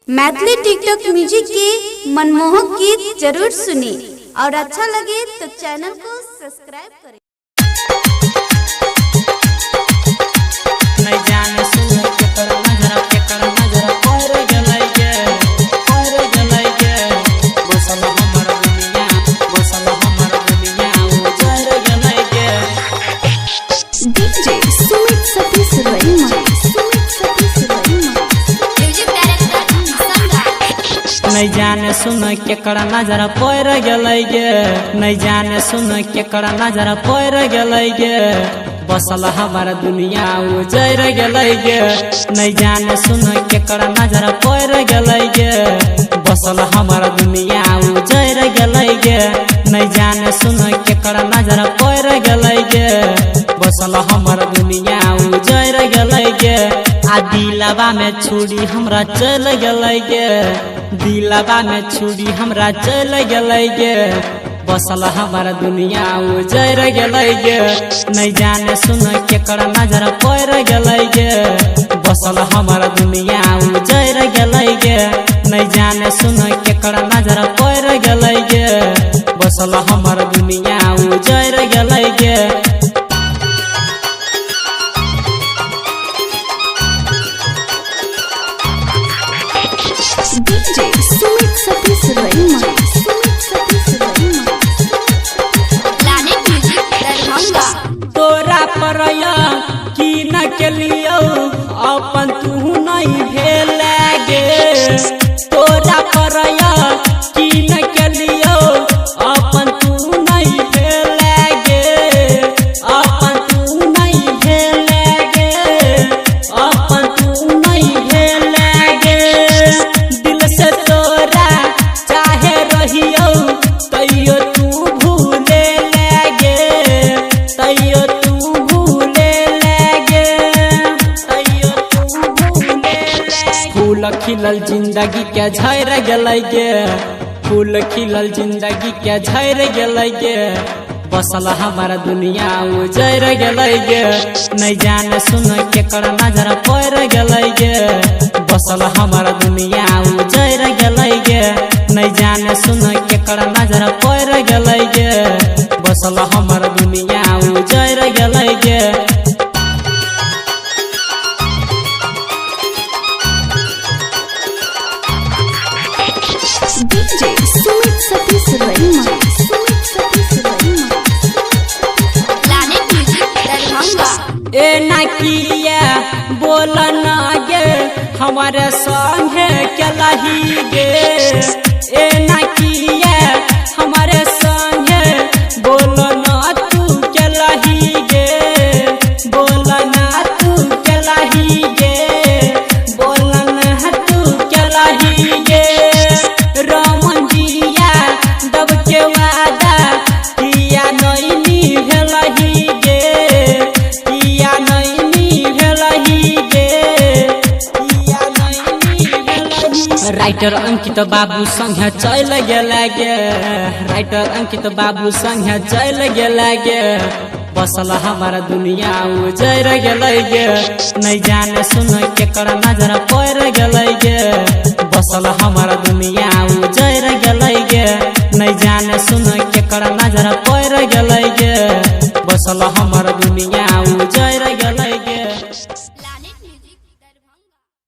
Maithili TikTok music के मनमोहक गीत जरूर सुने और अच्छा लगे तो चैनल को सब्सक्राइब करें। नहीं जाने सुन के कड़ा नजर पैर गलई गे, नहीं जाने सुन के कड़ा नजर पैर गलई गे, बसल हमारा दुनिया उजर गलई गे। नहीं जाने सुन के कड़ा नजर पैर गलई गे, बसल हमारा दुनिया उजर गलई गे। नहीं जाने सुन के कड़ा नजर पैर गलई गे, बसल हमारा दुनिया उजर गलई गे। आ दिलवा में छुरी हमरा चल गलई गे, दिलवा में छुरी हमरा चल गलई गे, बसल हमारा दुनिया उजर गलई गे। नहीं जाने सुन के कड़ा नजर पैर गलई गे, बसल हमारा दुनिया उजर गलई गे। नहीं जाने सुन के कड़ा नजर पैर गलई गे, बसल हमारा दुनिया उजर गलई गे। तोरा पर की न के लियो अपन तू नहीं भेल गे, तोरा पर की न के लियो अपन तू नहीं भेल गे, अपन तू नहीं भेल गे, अपन तू नहीं भेल गे। दिल से तोरा चाहे रहियो तैयो तू भूले लगे, तैयो तू भूले लगे, तैयो तू भूले लगे। फूल खिलल जिंदगी के झड़ गलई गे, फूल खिलल जिंदगी के झड़ गलई गे, बसल हमारा दुनिया उजर गलई गे। नहीं जाने सुन के कड़ा नजर पैर गलई गे, बसल हमारा दुनिया उजर गलई गे। नहीं जाने सुन के कड़ा नजर पैर गलई गे, बसल हमारा दुनिया उजर गलई गे। ए नाकिया बोल ना गे हमारे संगे केलही गे, ए नाकिया हमारे संगे बोल ना तू केलही गे, बोल ना तू केलही गे, बोल ना तू केलही गे। रमन जिया दब के वादा किया नहीं निभलही गे, किया नहीं निभलही गे, किया नहीं निभलही। राइटर अंकित बाबू संगे चल गेल गे, राइटर अंकित बाबू संगे चल गेल गे, बसल हमारा दुनिया उजर गलई गे। नहीं जाने सुन के कड़ा नजर पैर गलई गे, बसल हमारा दुनिया उजर गलई गे। नहीं जाने सुन के कड़ा नजर पैर गलई गे, बसल हमारा